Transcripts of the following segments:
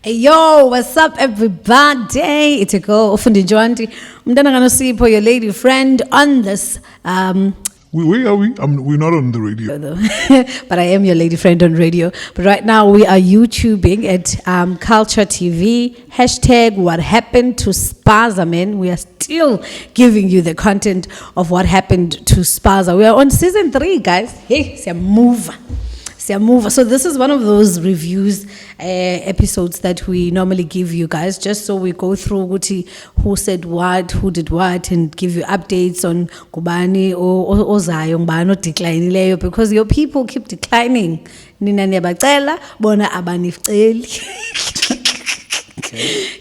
Hey yo, what's up everybody? It's a girl, Fundi Ntshwanti. Mntana kaNosipho, your lady friend on this. Where are we? We're not on the radio. But I am your lady friend on radio. But right now we are YouTubing at Culture TV. Hashtag what happened to Spaza, man. We are still giving you the content of what happened to Spaza. We are on season 3, guys. Hey, it's a move. So this is one of those reviews episodes that we normally give you guys, just so we go through who said what, who did what, and give you updates on Kubani or Zayo Ngubani declining, because your people keep declining. Nina niyabacela bona abaniceli.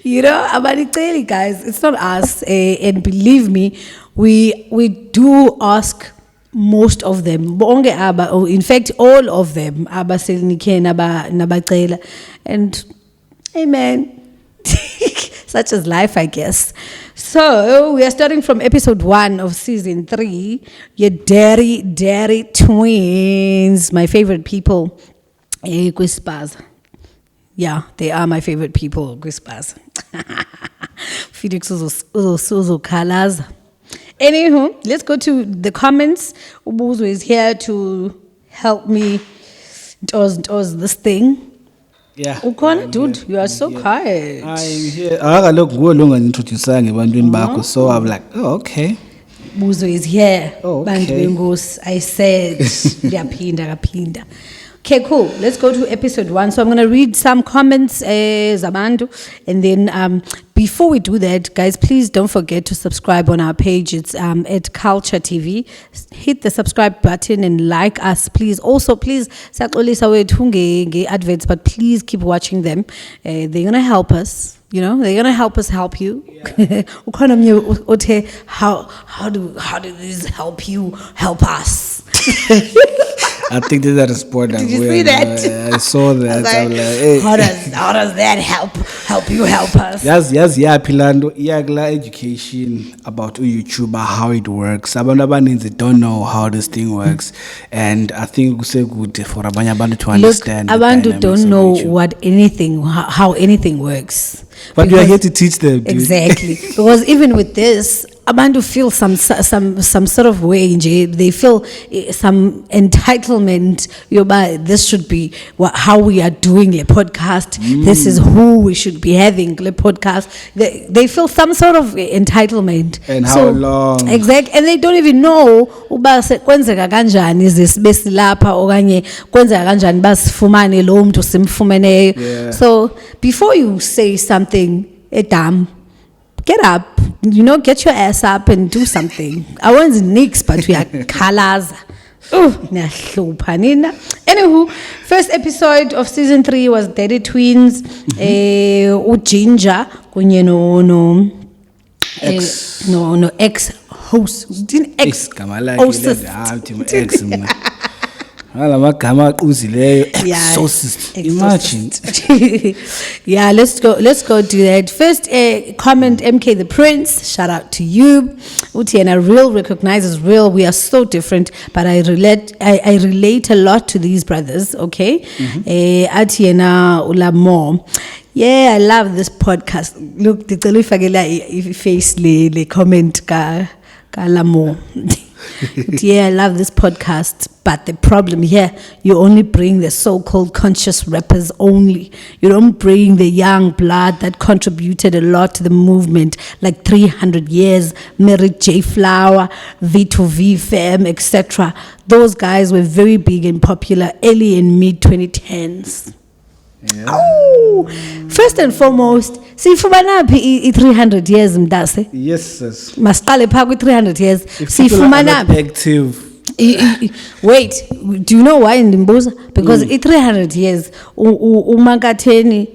You know, abaniceli, guys. It's not us, and believe me, we do ask most of them, in fact all of them, and amen. Such is life, I guess. So we are starting from episode 1 of season 3. Your dairy twins, my favorite people, Spaza. Yeah, they are my favorite people, Spaza. Felix Kalaza. Anywho, let's go to the comments. Ubuzo is here to help me towards this thing. Yeah. Ukona, dude, you are so quiet. I'm here. So I'm like, oh, okay. Ubuzo is here. Oh, okay. I said, yapinda. Okay, cool. Let's go to episode 1. So I'm going to read some comments, Zabandu. And then before we do that, guys, please don't forget to subscribe on our page. It's at Culture TV. Hit the subscribe button and like us, please. Also, please, adverts, but please keep watching them. They're going to help us. You know, they're going to help us help you. Yeah. How do these help you help us? I think that is important. Did you see that? I saw that. Like, I'm like, hey. How does that help you help us? Yes, Pilando. Education about YouTuber, how it works. They don't know how this thing works, and I think it's good for Abanya to understand. Look, Abandu don't know how anything works. But we are here to teach them. Dude. Exactly. Because even with this, Abandu feel some sort of way. They feel some entitlement. This should be how we are doing a podcast. This is who we should be having a podcast. They feel some sort of entitlement. And how long? Exactly. And they don't even know kwenzeka kanjani izisibesi lapha okanye kwenzeka kanjani basifumane lo muntu simfumeneyo. So before you say something dumb, get up, get your ass up and do something. I want nicks, but we are Walaza. Anywho, first episode of season 3 was Daddy Twins. Ginger, ex-host. Imagine. Yeah, let's go do that. First comment, MK the Prince, shout out to you. Utiena, real recognizes real. We are so different, but I relate a lot to these brothers, okay? Atiena Ulamo. Yeah, I love this podcast. Look, the face le comment ka lamo. Yeah, I love this podcast, but the problem here, you only bring the so-called conscious rappers only. You don't bring the young blood that contributed a lot to the movement, like 300 Years, Mary J. Flower, V2V, Fam, etc. Those guys were very big and popular early and mid-2010s. Yeah. Oh, first and foremost, sifumana phi 300 years mdase? Yes. Masiqale pha kwi 300 years. Sifumana active. Wait, do you know why ndimbuza? Because 300 years uMakatheni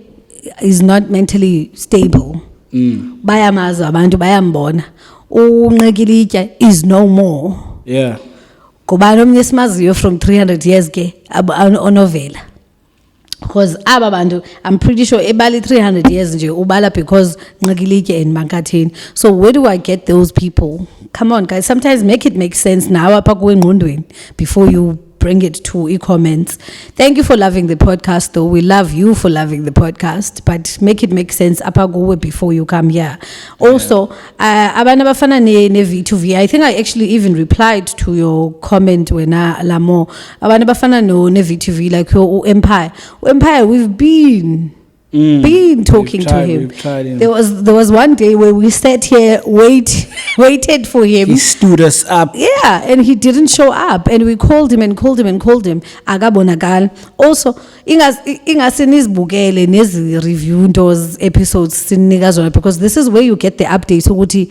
is not mentally stable. Bayamazi abantu bayambona. uNqekilitya is no more. Yeah. Ngubani omnye simaziyo from 300 years ke onovela. Because abantu, I'm pretty sure ebali 300 years nje ubala because Nqekilitya and Makatheni. So where do I get those people? Come on guys, sometimes make it make sense now apha kuengqondweni before you bring it to e-comments. Thank you for loving the podcast, though. We love you for loving the podcast, but make it make sense before you come here. Also, abantu abafana ne V2V, I think I actually even replied to your comment when Lamo. Abantu abafana no ne V2V, like Empire. Empire, we've been talking to him. There was one day where we sat here, waited for him. He stood us up. Yeah, and he didn't show up, and we called him. Agabonakal. Also, ingasenizibukele nezi review those episodes sinika zona, because this is where you get the updates ukuthi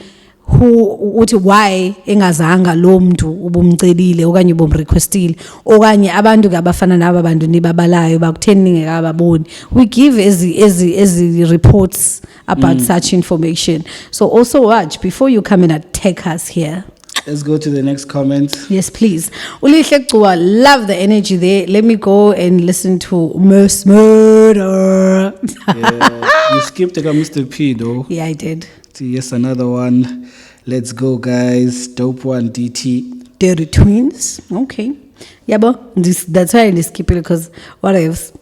why engazanga lo muntu ubumcelile okanye ubumrequestile okanye abantu abafana naba bantu nibabalayo bakutheni ningekababoni. We give as reports about such information. So also watch before you come and attack us here. Let's go to the next comment. Yes, please. Ulihle Gcuwa, love the energy there. Let me go and listen to Murder. Yeah, you skipped Mr. P though. Yeah, I did. Yes, another one. Let's go, guys. Dope one, DT. Dirty Twins. Okay. Yeah, but that's why I skip it, because what else?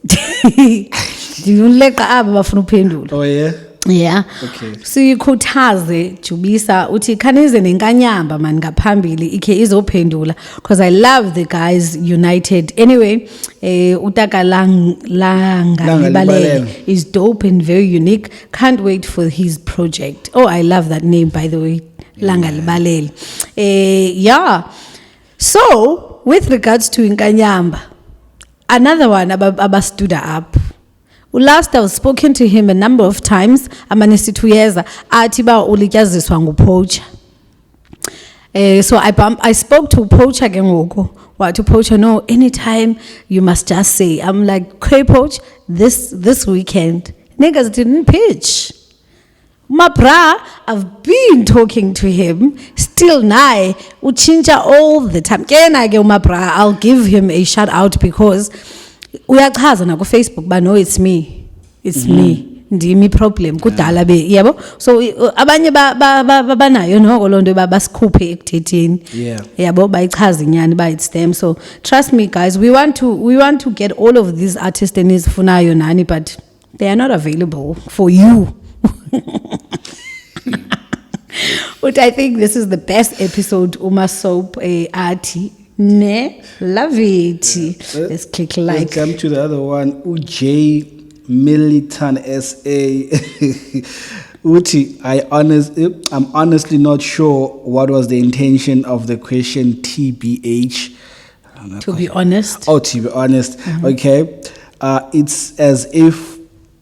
Oh, yeah? Yeah. Okay. Sikhuthaze Jubisa uthi khanize nenkanyamba man ngaphambili ikhe izophendula, because I love the guys united. Anyway, Utaka Langa is dope and very unique. Can't wait for his project. Oh, I love that name, by the way. Langa Libalele. Yeah. So, with regards to Nkanyamba, another one about stood up. Last I was spoken to him a number of times. Amanesi 2 years. Atiba ulityaziswa nguPoacher. So I spoke to Poacher Gengoko. What to Poacher? No, anytime you must just say. I'm like, okay, Poach, this weekend niggas didn't pitch. My bra, I've been talking to him. Still nigh uchinja all the time. I'll give him a shout out because uyachaza na ku Facebook, but no, it's me. It's me. Ndimi problem kudala be yabo. So abanye banayo no lonto basikhuphe ekuthetheni. Yeah. Yabo bayichaza inyani ba it's them. So trust me guys, we want to get all of these artists enizifunayo nani, but they are not available for you. But I think this is the best episode. Uma Soap Arti. Ne, love it. Let's click like. Let's come to the other one. UJ Militan SA. Uti, I'm honestly not sure what was the intention of the question TBH. To be honest. Oh, to be honest. Okay. It's as if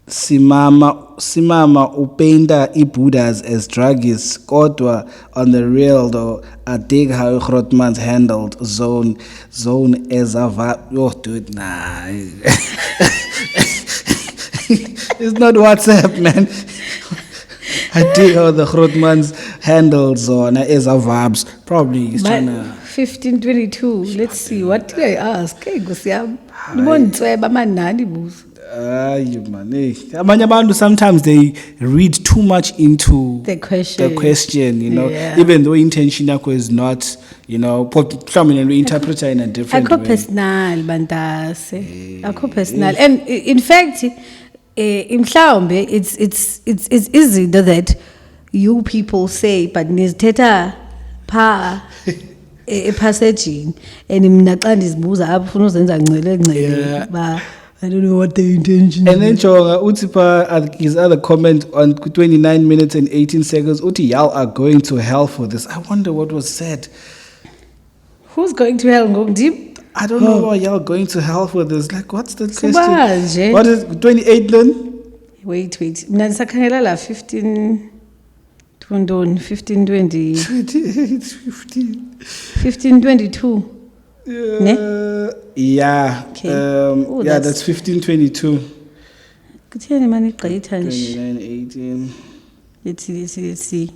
Simama upenda ibuddhas as druggies. Kodwa on the real though, I dig how Grootman's handled zone as a vibe. Oh, dude, nah. It's not WhatsApp, man. I dig how the Grootman's handled zone as a vibes. Probably he's trying to. 1522. Let's see. What did I ask? Hey, Gusiam. Sometimes they read too much into the question, you know, yeah. Even though intention is not, you know, we interpret it in a different way. Personal, Bantase. Personal. And in fact, in Mhlawumbe, it's easy that you people say, but nizithetha pha epassaging and imnaqandizibuza apho ufuna uzenza ngcele ba I don't know what the intention and then Chonga Utipa his other comment on 29 minutes and 18 seconds. Uti, y'all are going to hell for this. I wonder what was said. Who's going to hell? Go deep? I don't know why y'all going to hell for this. Like, what's the question? Subaje. What is 28 then? Wait. Mina ndisakhangela la 15 20 1520 1522. Ne? Yeah. Okay. Yeah, that's 1522. Kutheni mani igqitha nje? 29 18. Let's see.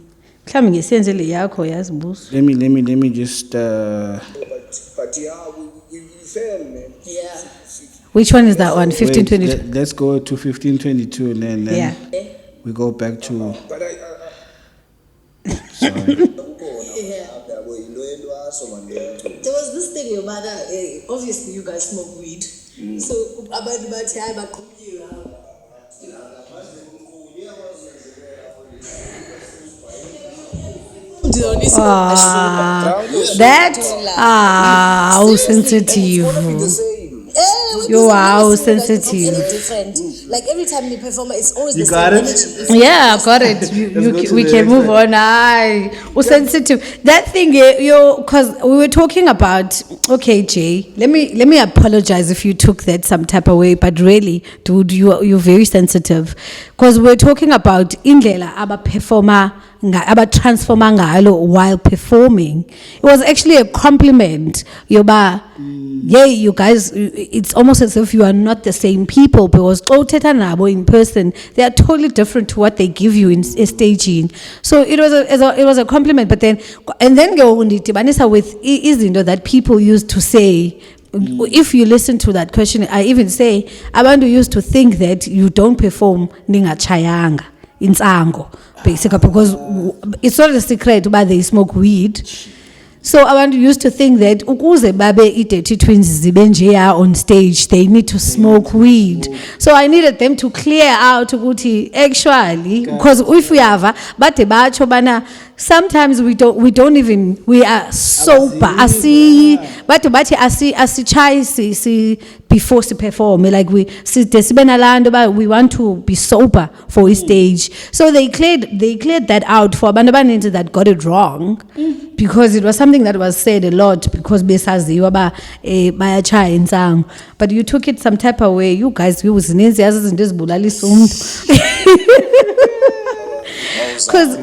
Mhlawumbe ngesenze le yakho yazibuso. Let me just But yeah, we fail, man. Yeah. Which one is that one? 1522. Let's go to 1522 and then yeah. We go back to. But Sorry. There was this thing, your mother. Obviously, you guys smoke weed. So about how sensitive. Yo, how sensitive. Different. Like every time you perform, it's always You the got same it? energy. Yeah, got it. Let's go to We the can next move one. on. Aye, sensitive. That thing, because we were talking about. Okay, Jay. Let me apologize if you took that some type of way, but really, dude, you're very sensitive. Because we're talking about indlela aba performer. Aba transformer ngalo while performing. It was actually a compliment. Yoba, yeah, you guys. It's almost as if you are not the same people because Oteta nabo in person, they are totally different to what they give you in staging. So it was a compliment. But then go Banisa with izinto that people used to say. If you listen to that question, I even say abantu used to think that you don't perform ninga chayanga in Tsango, basically, because it's not a secret but they smoke weed. So abantu used to think that ukuze babe i-Dirty Twins zibenjeya on stage, they need to smoke weed. So I needed them to clear out ukuthi actually, because if we have bate bacho bana, sometimes we are sober. Asi before to perform, like we want to be sober for a stage. So they cleared that out for abantu that got it wrong, because it was something that was said a lot, because besaziwa bayachaya insango. But you took it some type of way. You guys, you was bulalisa umuntu. Because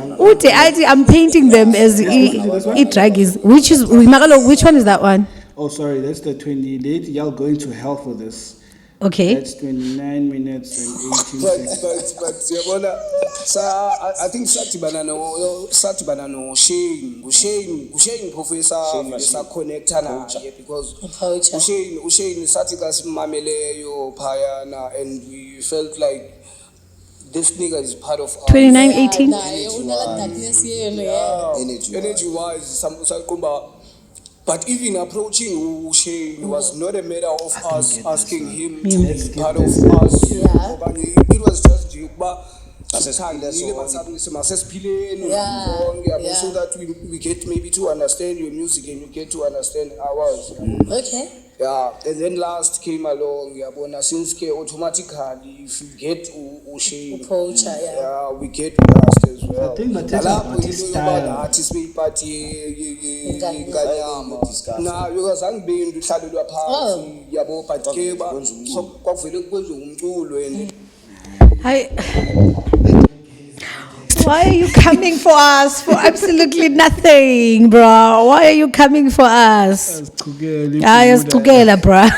I'm painting them as draggies. Which one is that one? Oh, sorry, that's the 28. Y'all going to hell for this. Okay. That's 29 minutes and 18 seconds. But yabona, I think Sati banano Shane professor connecta na because Shane Sati mamele yo payana, and we felt like this nigga is part of our 2918. energy wise, some but even approaching Shane was not a matter of us asking him to be part of us. It was just so that we get maybe to understand your music and you get to understand ours. Okay. Yeah, and then last came along, yabona, since automatically if you get Shane, yeah, we get Rust as well. I think the artist may party now because I'm being to shadow party, yabo patkeba, so kwavele kwenza umculo and Why are you coming for us for absolutely nothing, bro? Why are you coming for us? Yes, together, bro.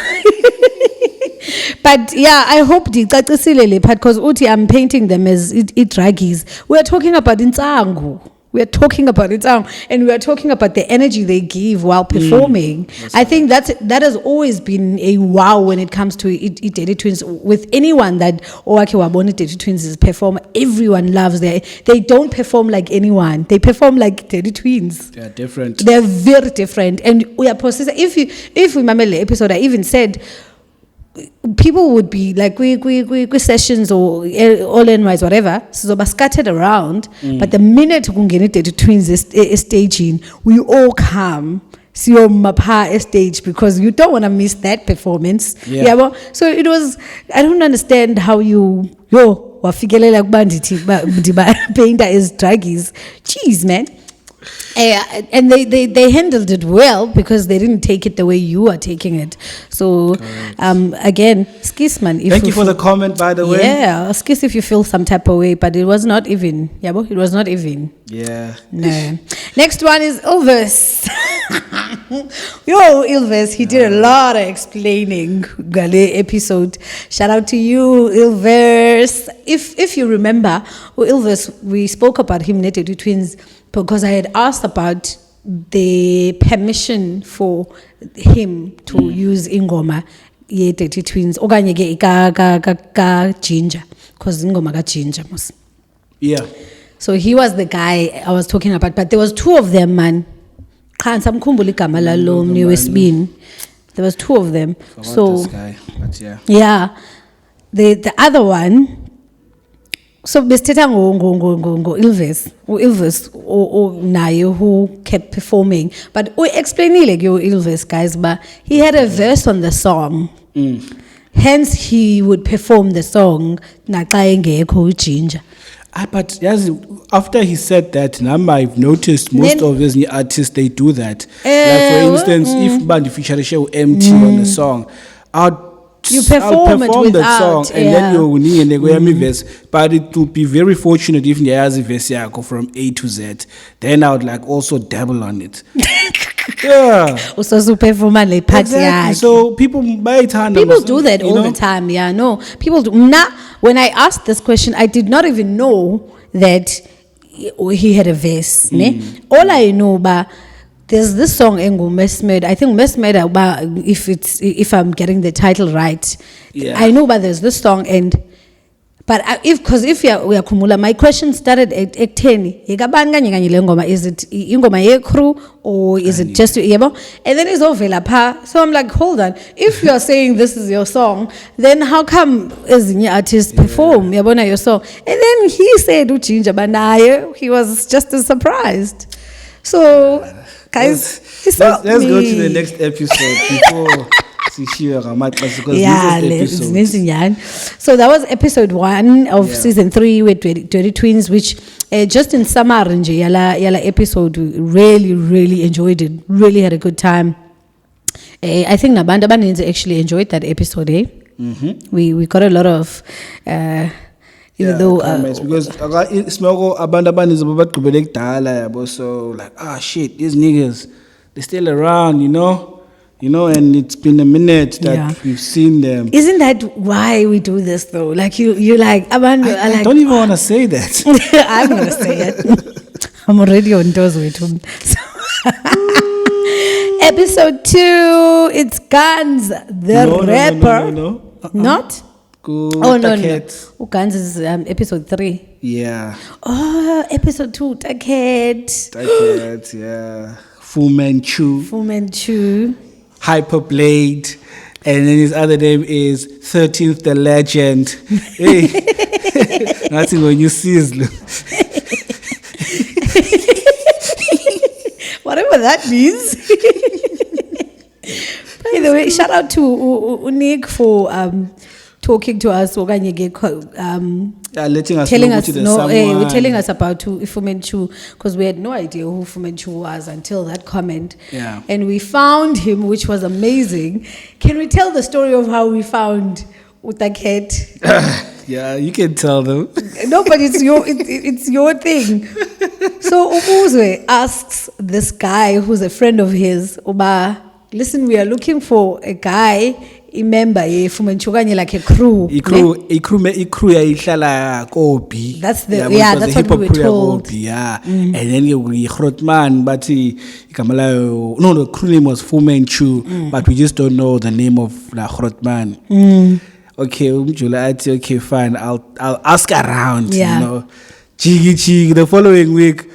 But yeah, I hope because Uti, I'm painting them as draggies. We're talking about Ntsango. We're talking about it now, and we're talking about the energy they give while performing. I think that has always been a wow when it comes to Dirty Twins. With anyone that Waboni Dirty Twins is perform, everyone loves them. They don't perform like anyone. They perform like Dirty Twins. They're different. They're very different, and we are processing. If we remember the episode, I even said, people would be like we sessions or all in wise whatever, so they're scattered around. But the minute we get Dirty Twins is staging, we all come see your mapa stage because you don't want to miss that performance. Yeah. Well, so it was. I don't understand how you wafikelela kubanditi painter is draggies. Jeez, man. And they handled it well because they didn't take it the way you are taking it. So again, skis man. Thank you for the comment, by the way. Yeah, skis if you feel some type of way, but it was not even. Yeah, it was not even. Yeah. No. Next one is Elvis. Elvis, he did a lot of explaining Gale episode. Shout out to you, Elvis. If you remember, Elvis, we spoke about him, Dirty Twins, because I had asked about the permission for him to use ingoma Dirty Twins okanye ke ka Ginger, because ingoma ka Ginger mos. Yeah. So he was the guy I was talking about, but there was two of them, man. Khan samkhumbula igama lalo mni wesibini. There was 2 of them. This guy, but yeah. Yeah. The other one, so besithetha ngo Ilves naye who kept performing, but we explainile ku Ilves guys, but he had a verse on the song. Hence he would perform the song naxa engekho uJinja. But yes, after he said that, number I've noticed most of these new artists they do that. Like for instance, if band feature show empty on the song, You perform it the without, song and then you verse. But it would be very fortunate if there's a verse go from A to Z. Then I would like also dabble on it. Yeah. Also perform le party. Exactly. So people do that all the time. Yeah, no. People do. Now, when I asked this question, I did not even know that he had a verse. Ne? All I know about there's this song Engu Mesmed. I think Mesmed about if I'm getting the title right. Yeah. I know but there's this song but if we are kumula, my question started at 10. Is it ingoma ye crew or is it just yebo? And then it's over pa. So I'm like, hold on. If you are saying this is your song, then how come as the artist perform yabona your song? And then he said uJinja banaye. He was just as surprised. So guys, let's go to the next episode before. Yeah, so that was episode 1 of season 3 with Dirty Twins, which just in summer, yala episode, we really enjoyed it. Really had a good time. I think Nabanda Baninzi actually enjoyed that episode. We got a lot of. Comments, because so like shit, these niggas they're still around, and it's been a minute that we've seen them. Isn't that why we do this though? Like you like I don't even want to say that. I'm gonna say it. I'm already on toes with him. Episode 2, it's Guns the rapper. No. Not. No. Guns is episode 3. Yeah. Oh, episode 2, Taket, yeah. Fu Manchu. Hyperblade, and then his other name is 13th the Legend. Hey, nothing when you see is whatever that means. By the way, shout out to Nick for talking to us, letting us telling us about Fumenchu, because we had no idea who Fumenchu was until that comment. Yeah. And we found him, which was amazing. Can we tell the story of how we found Utaket? Yeah, you can tell them. No, but it's your thing. So Ubuzwe asks this guy who's a friend of his, Oba, listen, we are looking for a guy. Remember, Fumenchuganye like a crew. Crew yayihlala Kopi. That's that's what we were told. And then we Grotman, but the crew name was Fumenchu, but we just don't know the name of the Grotman. Okay, okay, fine. I'll ask around. Chigi, the following week.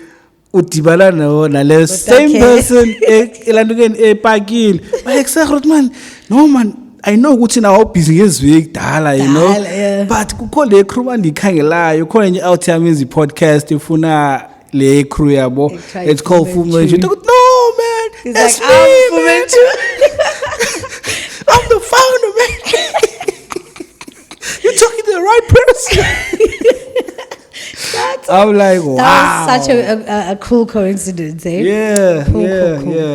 Utibala na same person elandukeni eparkini Grotman, no man, I know ukuthi nawo busy ngeziwiki dala, but kukho le crew andikhangelayo khona nje out here music podcast ifuna le crew yabo, it's called Fumenchu. No man, he's that's like, me, I'm man. I'm the founder, man. You're talking to the right person. I'm like, wow. That was such a cool coincidence, eh? Yeah, cool.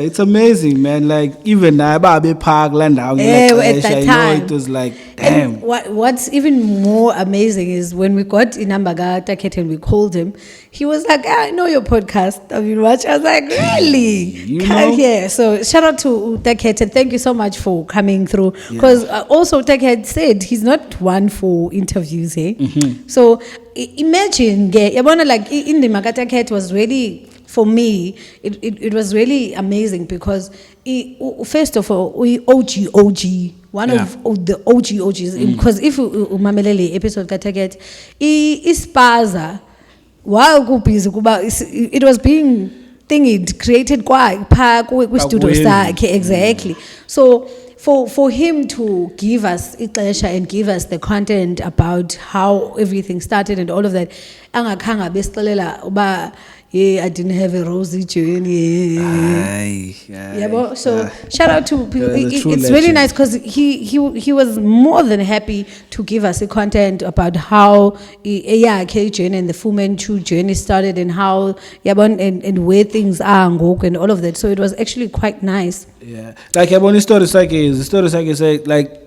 It's amazing, man. Like, even Babe Park, Landau, at that time. It was like, damn. And what's even more amazing is when we got Inambaga Taket and we called him, he was like, I know your podcast. I mean, watch. I was like, really? Yeah. So shout out to Taket and thank you so much for coming through. Because also Taket said he's not one for interviews, eh? So imagine, like in the Taket was really, for me, it was really amazing because first of all, we OG, one of the OGs, because if umamelele episode Taket, ispaza, while it was being thing it created studio sakhe, exactly. So for him to give us ixesha and give us the content about how everything started and all of that, angakhange besixelela uba yeah, I didn't have a rosy journey. Yeah, so shout out to people. It's really nice because he was more than happy to give us the content about how K journey and the Fu Manchu journey started and how and where things are and all of that. So it was actually quite nice. Yeah, like the story is like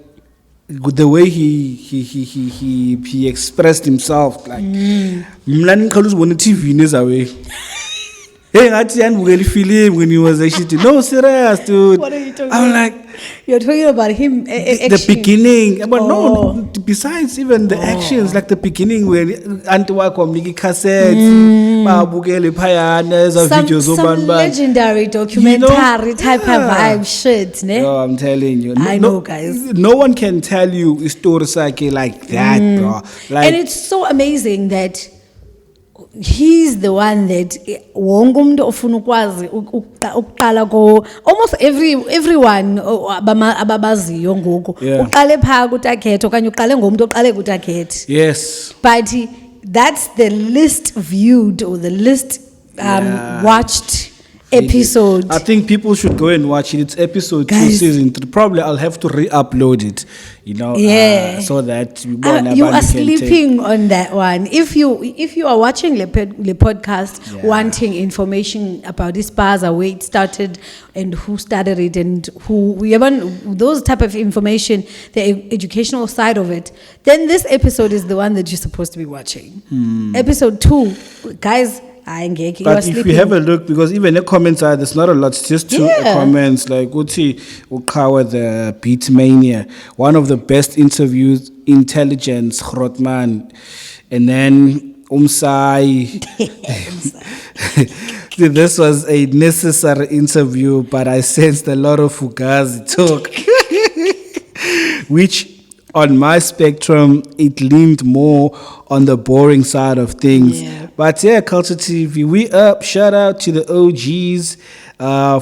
the way he expressed himself, like mlani khaluzi bona TV nezaway. Hey, ngathi yanibukela film when he was actually no serious, dude. What are you talking I'm about? like, you're talking about him the beginning, but no, besides even the actions, like the beginning when anti wakho mniki cassettes, babukele phayana eza videos some legendary documentary type of vibe shit, ne? Oh, I'm telling you. I know, guys. No one can tell you a story like that, bro. Like, and it's so amazing that he's the one that wonke umuntu ofuna ukwazi ukuqala ko almost everyone ababaziyo ngoku uqale pha kuTakhetho okanye uqale ngomuntu oqale kuTakhetho. Yes, but that's the least viewed or the least watched episode. I think people should go and watch it. It's episode 2, season 3. Probably I'll have to re-upload it, so that you are sleeping on that one. If you are watching the podcast, wanting information about this Spaza, where it started and who started it and who we want those type of information, the educational side of it, then this episode is the one that you're supposed to be watching. Episode 2, guys. But if you have a look, because even the comments are, there's not a lot, it's just 2 comments, like Uti Ukawa, the Beat Mania, one of the best interviews, intelligence, Grotman, and then Umsai. This was a necessary interview, but I sensed a lot of Fugazi talk, which on my spectrum, it leaned more on the boring side of things. But yeah, Culture TV, we up. Shout out to the OGs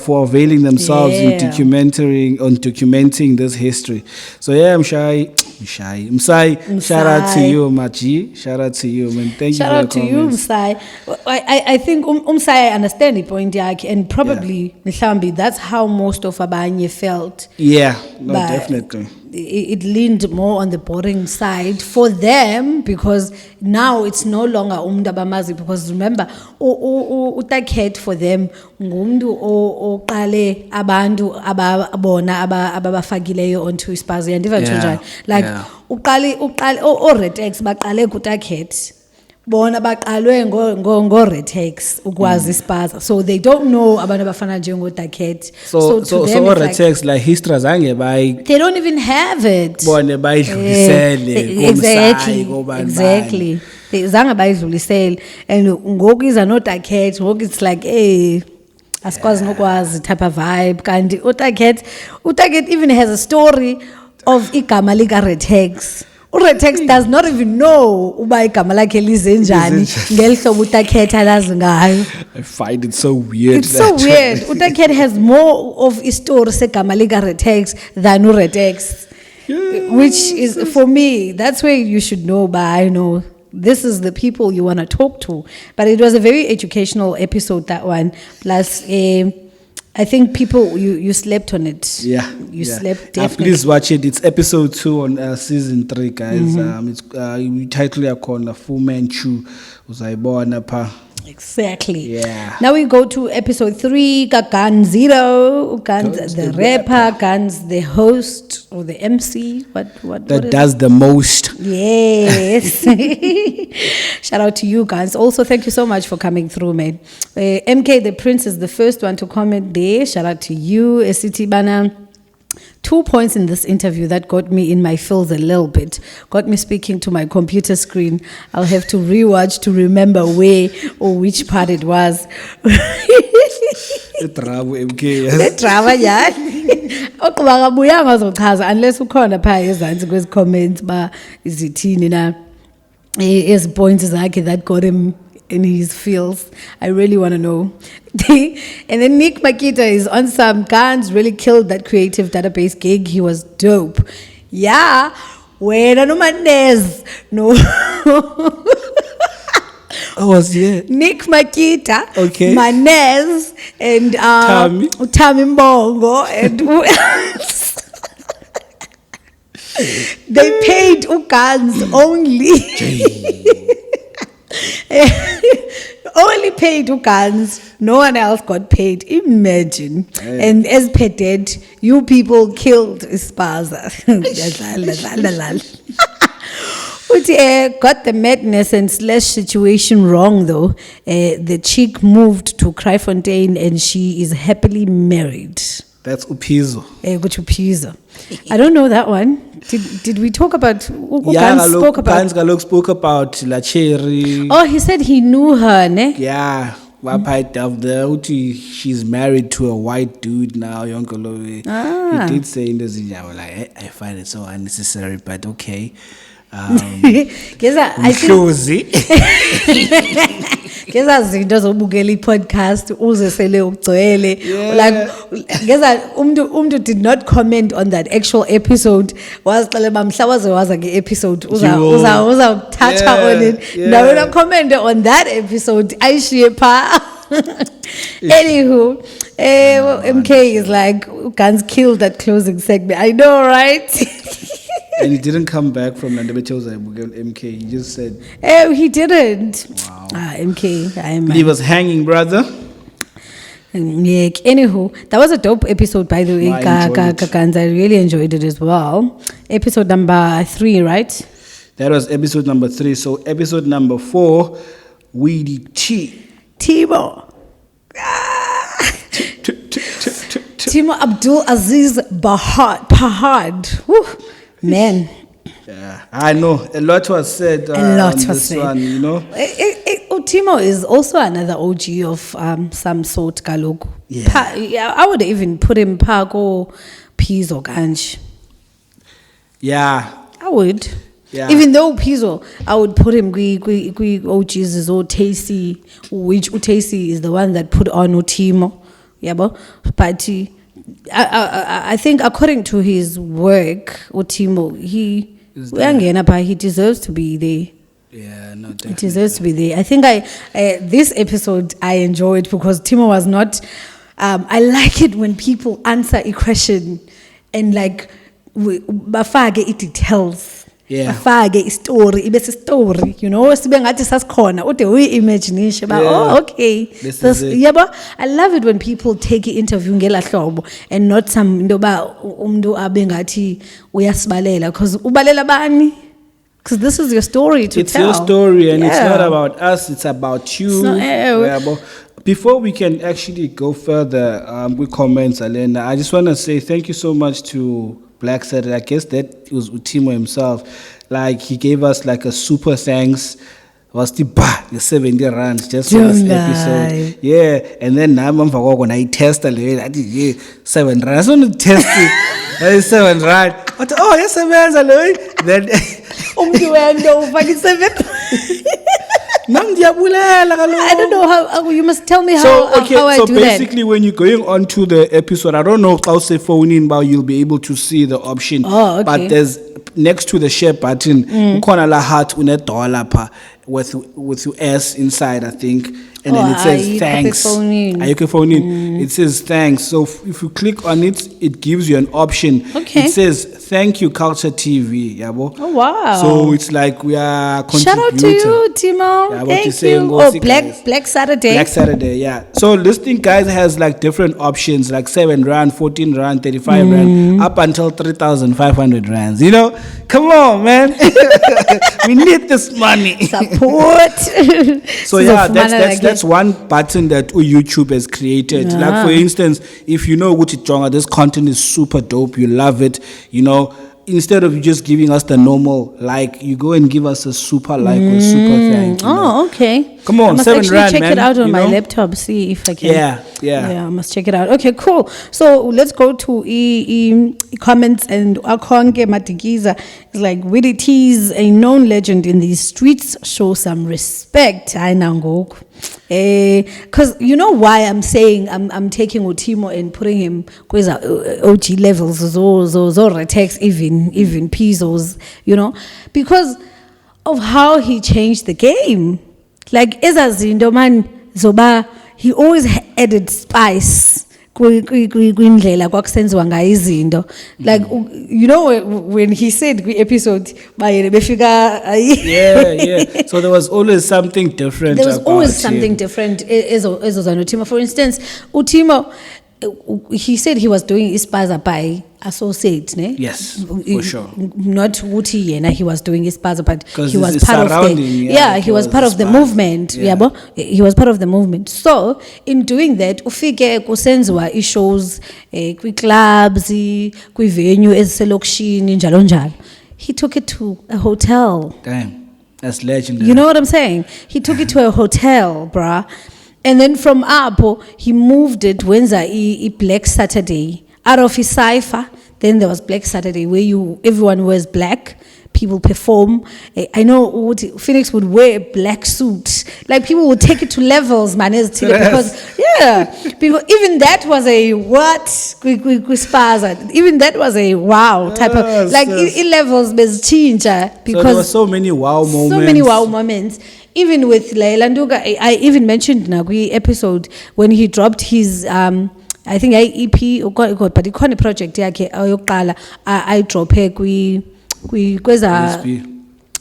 for availing themselves in documenting this history. So yeah, I'm shy. Shout out to you, Maji. Shout out to you, man. Thank you for your comments. Shout out to you, Msai. I think Msai, I understand the point, and probably Mhlambi, that's how most of Abanye felt. Yeah, no, definitely. It leaned more on the boring side for them because now it's no longer Bamazi, because remember uTakhetho for them ngumuntu oqale abantu ababona ababafakileyo onto ispaza yandiva njani like uqale Retex baqale kuTakhetho bona baqalwe ngo Retex ukwazi ispaza, so they don't know abantu abafana njengoTakhetho. So Retex like history zange they don't even have it bona bayidlulisele exactly zange bayidlulisele, and ngoku iza noTakhetho ngoku it's like asikwazi nokwazi type of vibe. Kanti uTakhetho even has a story of igama lika Retex. Retex does not even know uba igama lakhe lize njani ngelihlobo uTakhetho alazi ngayo. I find it so weird. It's so weird. uTakhetho has more of a story segama lika Retex than uRetex, which is for me, that's where you should know. But I know this is the people you want to talk to. But it was a very educational episode, that one. Plus, I think people, you slept on it. You slept definitely. Please watch it. It's episode 2 on season 3, guys. It's we title it called Fu Manchu. Exactly. Yeah. Now we go to episode 3. Gun Zero. Guns the rapper. Guns the host or the MC. What does the most? Yes. Shout out to you guys. Also, thank you so much for coming through, man. MK the Prince is the first one to comment there. Shout out to you, SCT Bana. 2 points in this interview that got me in my feels a little bit, got me speaking to my computer screen. I'll have to rewatch to remember where or which part it was. Drama, yeah. Okubakabuyanga zochaza unless ukhona pha ezantsi kwezi comments ba izithini na ezi points zakhe that got him in his feels. I really want to know. And then Nick Makita is on some guns, really killed that creative database gig. He was dope. Yeah. Wait, no Manez. No. I was here. Nick Makita, Okay. Manez, and Tammy Mbongo, and who else? They paid Ugans only. Only paid Ugans. No one else got paid. Imagine. Hey. And as per dead, you people killed Ispaza. Got the madness and slash situation wrong though. The chick moved to Kraaifontein and she is happily married. That's Upizo. Upizo. I don't know that one. Did we talk about? Spoke about La Cherry. Oh, he said he knew her, ne? Yeah. She's married to a white dude now, Yonkolowe. He did say in the Zimbabwe, like, I find it so unnecessary, but okay. I think ngeza zinto zobukela podcast uzesele ugcwele like ngeza umuntu did not comment on that actual episode wazicela bamhla waze nge-episode uza touch on it nawe na comment on that episode ayishiye pha. Anywho, MK is like guns killed that closing segment. I know, right? And he didn't come back from Nandabetoza MK. He just said, "Oh, he didn't." Wow. MK, he was hanging, brother. Yeah. Anywho, that was a dope episode, by the way. I really enjoyed it as well. Episode number 3, right? That was episode number 3. So episode number 4, Weedy Timo. Timo Abdul Aziz Pahad. Woo. Man. Yeah, I know. A lot was said. One, you know. Timo is also another OG of some sort, Kaloku. Yeah. I would even put him Pago Pizo Ganj. Yeah. I would. Yeah. Even though Pizo, I would put him OGs or Tasty, which Tasty is the one that put on Timo. Yeah, but I think according to his work, Timo, he deserves to be there. Yeah, no, definitely. He deserves to be there. I think this episode I enjoyed because Timo was not. I like it when people answer a question and like bafake it details. Yeah. Bafake story, ibese story. You know, sibe ngathi sasikhona. Ude imagination. Oh, okay. This is it. Yeah, but I love it when people take an interview ngela hlobo and not some ndoba umntu abe ngathi uyasibalela because ubalela bani? Because this is your story to it's tell. It's your story and it's not about us, it's about you. Before we can actually go further with comments, Alena, I just want to say thank you so much to Black Saturday. I guess that was Timo himself. Like, he gave us like a super thanks. Was the 70 rands just for this episode. Yeah, and then now when I tested it, I did 7 rands. I want to test it. That is 7 rand. But oh, yes, 7 rands. Then I don't know how you must tell me how I do that. So basically when you're going on to the episode, I don't know how say phone in, but you'll be able to see the option. Oh, okay. But there's next to the share button, ukhona heart $1 with your S inside, I think. And then it says thanks. You can phone in. It says thanks. So if you click on it, it gives you an option. Okay. It says thank you Culture TV. Yabo. Oh wow. So it's like we are contributing. Shout out to you, Timo. Yeah, thank you. Oh, Black Saturday. Black Saturday, yeah. So listing guys has like different options like 7 rand, 14 rand, 35 rand, up until 3,500 rands. You know, come on, man. We need this money. Support. So yeah, that's one button that YouTube has created. Like for instance, if you know Wuchi Chonga, this content is super dope, you love it, you know, instead of just giving us the normal like, you go and give us a super like or super thank. You know? Okay. Come on, I must 7 actually rand, check man, it out on you my know? laptop, see if I can. Yeah. I must check it out. Okay, cool. So let's go to comments, and Akonge Matikiza is like, Willie T is a known legend in these streets. Show some respect. I know. Because you know why I'm saying I'm taking Timo and putting him with OG levels, those retex, even pesos, you know, because of how he changed the game. Like ezazinto man zoba, he always added spice kwindlela kwakusenziwa ngayo izinto. Like you know when he said episode bayele befika Yeah. So there was always something different. there was about always him. something different ezozana Timo. For instance, Timo, he said he was doing ispaza by associate, ne? Yes, for sure. Not Uti yena, he was doing ispaza, but 'Cause he was it's part of the surrounding, yeah, he was it part was of the Ispaza, movement. yeah. Yabo, he was part of the movement. So in doing that, ufike kusenziwa ishows kwi clubs, kwi venue eziselokishini njalo njalo. He took it to a hotel. Damn, that's legendary. You know what I'm saying? He took it to a hotel, bruh. And then from Apo, he moved it Wednesday, Black Saturday. Out of his cipher, then there was Black Saturday where everyone wears black, people perform. I know Phoenix would wear a black suit. Like people would take it to levels, man, because people, even that was a what? Even that was a wow type of, like in levels change because so there were so many wow moments. So many wow moments. Even with Laila Nduga, I even mentioned in a episode when he dropped his I think EP, but the Kone project yakhe ayoqala I drop her kweza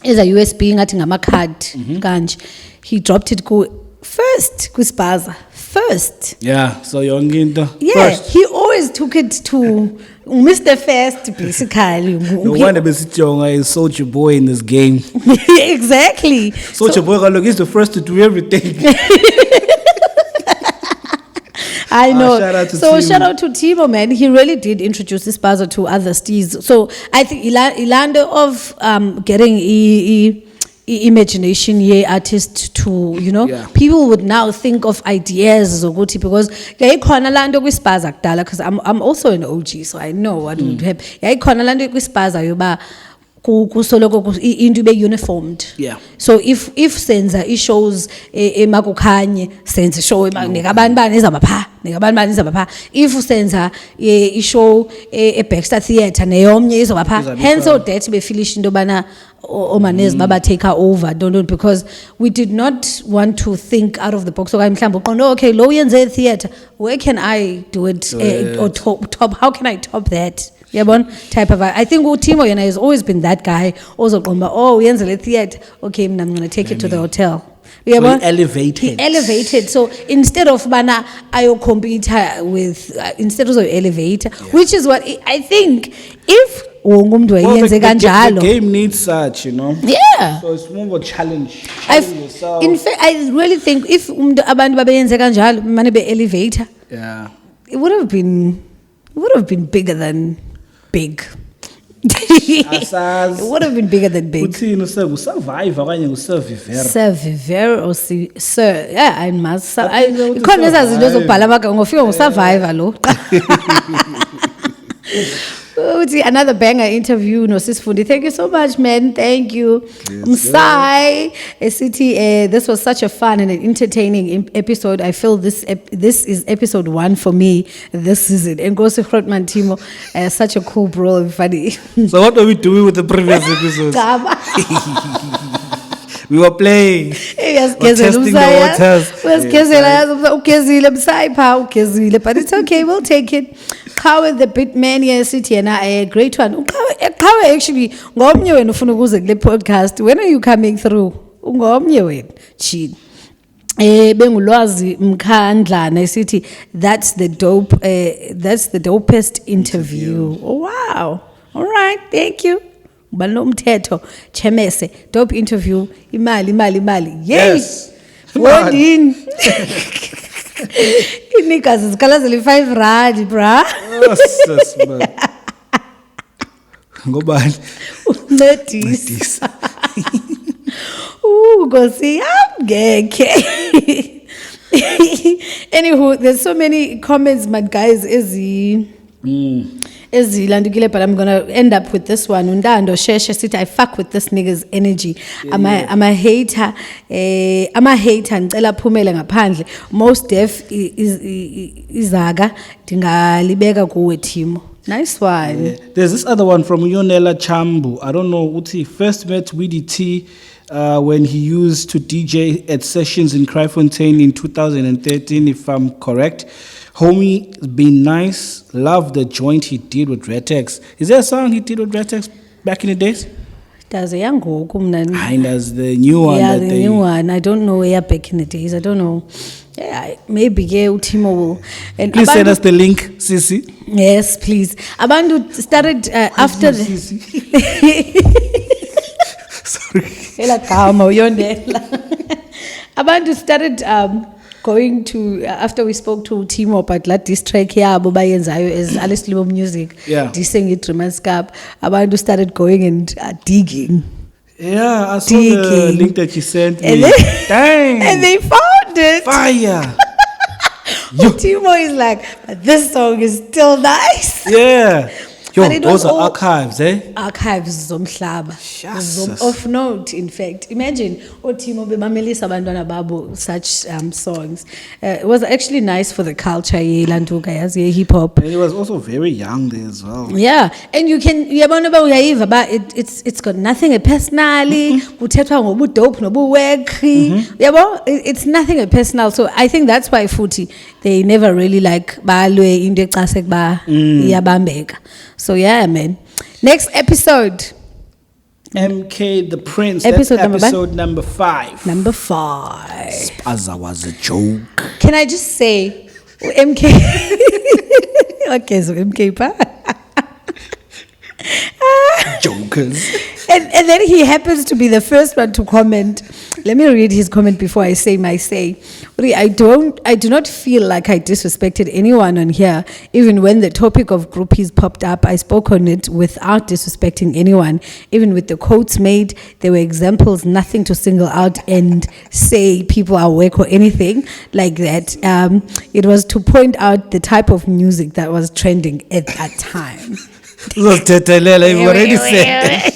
USB ngathi ngama card kanje. He dropped it first kwispaza first. Yeah, so yonke into. Yeah, First. he always took it to Mr. First, basically. No wonder Besijonga is Soldier Boy in this game. Exactly. Soldier Boy look, he's the first to do everything. I know. Shout out to So Timo. shout out to Timo, man. He really did introduce this Spaza to other steeds. So I think Ilanda of getting imagination artist to, you know, Yeah. people would now think of ideas zokuthi, because yayikhona lando kwispaza kudala, because I'm also an OG, so I know what would happen. Yayikhona lando kwispaza yoba kusoloko into be uniformed. Yeah. So if senza ishows emakukhanye, senza show nekabani bani izaba pha, nekabani bani izaba pha. If senza ishow Baxter Theatre neyomnye izaba pha. Hence so that be finish into bana omanezi baba take her over, don't, because we did not want to think out of the box. So I'm no, okay, low yenze theatre, where can I do it or top, how can I top that? Yeah, type of. I think Timo Yena has always been that guy. Also, yenze le theatre. Okay, I'm going to take it to the hotel. Yeah, So he elevated. He elevated. So instead of bana ayo compete with instead of elevator, which is what I think if the game needs such, you know. Yeah. So it's more of a challenge. Yourself. In fact, I really think if abantu babenze kanjalo mane be elevator, Yeah. it would have been bigger than big. Asaz. It would have been bigger than big. Uthini usurvive okanye usurvivor. Survivor or sir, yeah, I must. I think they would Ikhona survive. ezazinto zokubhala amagama ngofika ngusurvivor lo. Another banger interview no sis Fundi. Thank you so much, man. Thank you. Msai City. This was such a fun and an entertaining episode. I feel this is episode 1 for me this season. And goes to Grootman Timo. Such a cool bro, funny. So what are we doing with the previous episodes? We were playing. We're testing the waters. But it's okay, we'll take it. Kawe the Bitman, yes, city and a great one. Kawe actually, ngomnye wena ufuna ukuze kule podcast. When are you coming through? Ngomnye wena. Chin. Bengulwazi Mkhandlana city. That's the dopest interview. Oh, wow. All right, thank you. Balomthetho Chemese, dope interview. Imali. Yes. Word in. Niggas is kalazeli 5 rand, bruh. Oh, sis, man. Ngobani? Notice. Go see. I'm Ngeke. Anywho, there's so many comments, but guys, ezilandukile, but I'm gonna end up with this one. Undando sheshe sithi I fuck with this nigga's energy. I'm a hater. I'm a hater. Ngicela phumele ngaphandle. Most def izaga dingalibeka kuwe Timo. Nice one. Yeah. There's this other one from Yonela Chambu. I don't know what he first met Weedy T when he used to DJ at sessions in Kraaifontein in 2013, if I'm correct. Homie, been nice. Love the joint he did with Retex. Is there a song he did with Retex back in the days? There's a young And there's the new one. Yeah, the new one. I don't know where back in the days. I don't know. Yeah, maybe Timo will. And please send us the link, Sisi. Yes, please. Abandu started after. Sorry. Abandu started going to after we spoke to Timo about this track here bayenzayo is Alice Libo music. Yeah. Dissing it Remaskap. Abandu started going and digging. Yeah, I saw the link that you sent me. Dang. And they found it. Fire. Timo is like, but this song is still nice. Yeah. Yo, But it those was are all- archives, eh? Archives zomhlaba. Jesus. Of note, in fact. Imagine Timo bebamelisa abantwana babo such songs. It was actually nice for the culture, yelantuka yazi hip hop. And he was also very young there as well. Yeah, and you can uyabona ba uyayiva ba it's got nothing personally. Kuthethwa ngobudope nobuwekhi. Yabo, it's nothing personal. So I think that's why futhi they never really like balwe into ecase ba iyabambeka. So yeah, man. Next episode. MK the Prince. Episode That's number episode number 5. Number 5. Spaza was a joke. Can I just say, MK? Okay, so MK pa. Jokers. And then he happens to be the first one to comment. Let me read his comment before I say my say. I do not feel like I disrespected anyone on here. Even when the topic of groupies popped up, I spoke on it without disrespecting anyone. Even with the quotes made, there were examples, nothing to single out and say people are whack or anything like that. It was to point out the type of music that was trending at that time. Uzosthethelela, you've already said that.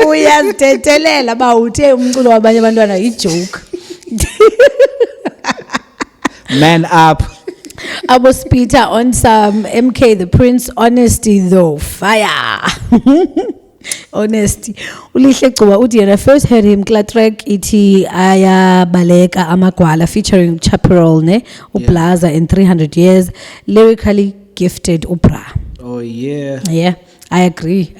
Uyazithethelela ba uthe umculo wabanye abantwana ijoke. Man up. Abo Peter on some MK the Prince honesty though fire. Honesty. Ulihle Gcuba uthi yena first heard him kla track ithi ayabaleka amagwala featuring Chaparral ne uBlaza in 300 years, lyrically gifted ubra. Oh yeah. Yeah, I agree.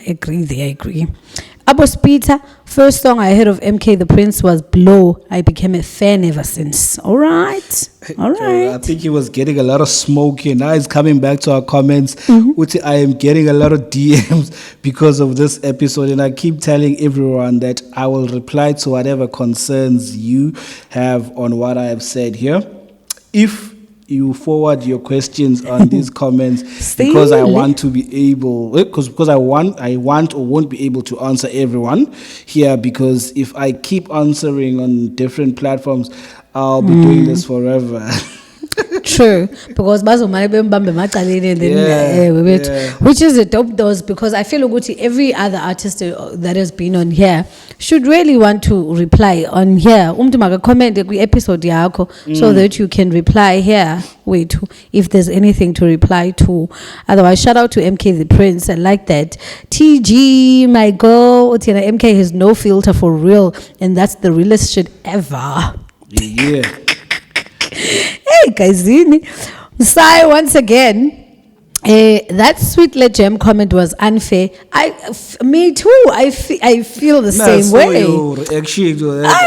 Abo Peter, first song I heard of MK the Prince was Blow. I became a fan ever since. All right. I think he was getting a lot of smoke here. Now he's coming back to our comments. Which I am getting a lot of DMs because of this episode, and I keep telling everyone that I will reply to whatever concerns you have on what I have said here. If you forward your questions on these comments, because I want to be able, because I want or won't be able to answer everyone here, because if I keep answering on different platforms, I'll be doing this forever. True, because which is a dope dose, because I feel like every other artist that has been on here should really want to reply on here. Comment episode yako so that you can reply here. Wait, if there's anything to reply to. Otherwise, shout out to MK the Prince. I like that. TG, my girl, MK has no filter for real, and that's the realest shit ever. Yeah. Hey, Kaizini. Sai, once again, that Sweet Legem comment was unfair. Me too. I feel the same way.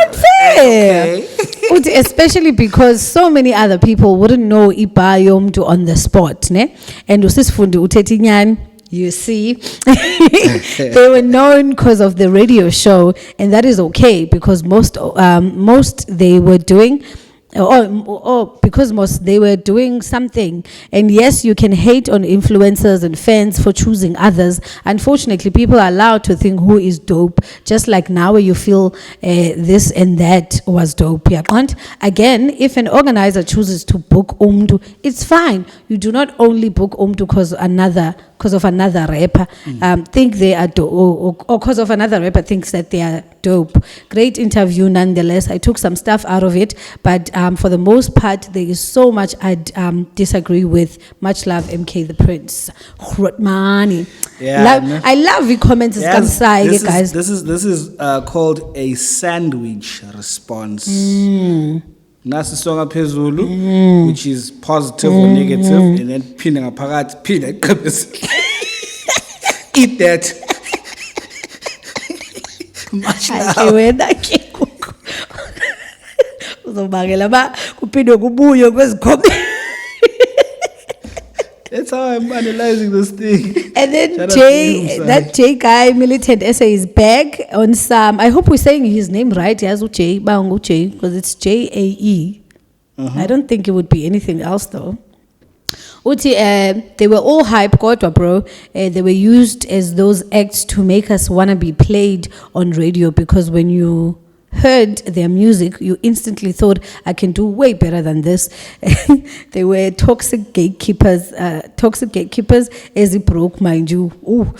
Unfair. Okay. Especially because so many other people wouldn't know Ibayom to on the spot, ne? And usis Fundi utetinyan. You see, they were known because of the radio show, and that is okay because most they were doing or because most they were doing something. And yes, you can hate on influencers and fans for choosing others. Unfortunately, people are allowed to think who is dope, just like now you feel this and that was dope. Yeah, and again, if an organizer chooses to book umdu, it's fine. You do not only book umdu because of another rapper think they are dope, or because of another rapper thinks that they are dope. Great interview nonetheless. I took some stuff out of it, but for the most part, there is so much I disagree with. Much love, MK the Prince. Money. Yeah, I love the comments. Yes, Guys. this is called a sandwich response. Nasi songa phezulu, which is positive or negative, and then phinda ngaphakathi, phinda eqhebeseni. Eat that. Much love. Ake wena ke kuku. Uzobangela ba kuphinde kubuye kwezikhombe. That's how I'm analyzing this thing. And then Shout out to you, Msai. that J guy, militant essay is back on some. I hope we're saying his name right. Yes, J, because it's JAE. I don't think it would be anything else though. Uti, they were all hype, kodwa bro. They were used as those acts to make us wanna be played on radio, because when you heard their music, you instantly thought, I can do way better than this. They were toxic gatekeepers as it broke, mind you. Ooh.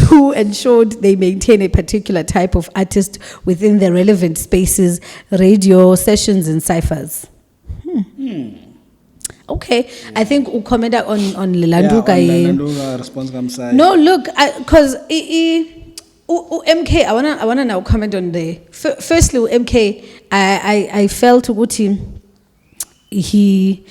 Who ensured they maintain a particular type of artist within the relevant spaces, radio, sessions, and ciphers. Okay, I think we'll comment on Lilanduka. Lilanduka response kamsai. No, look, because MK, I wanna now comment on the firstly MK. I felt Uguti. He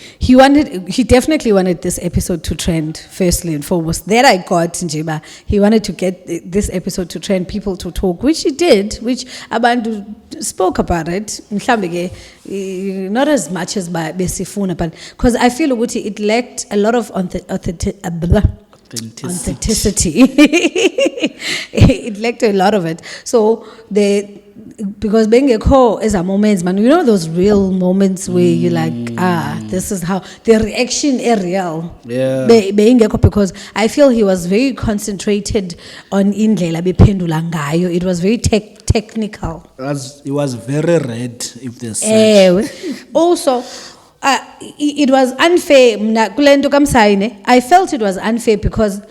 definitely wanted this episode to trend, firstly and foremost. That I got Njeba. He wanted to get this episode to trend, people to talk, which he did, which Abantu spoke about it. Not as much as by Besifuna, but because I feel Uguti, it lacked a lot of authenticity. It lacked a lot of it. So because being a core is a moments, man. You know those real moments where you're like, this is how the reaction is real. Yeah. Being a core, because I feel he was very concentrated on indlela bephendula ngayo. It was very technical. It was very red, if there's such. Also, it was unfair. I felt it was unfair because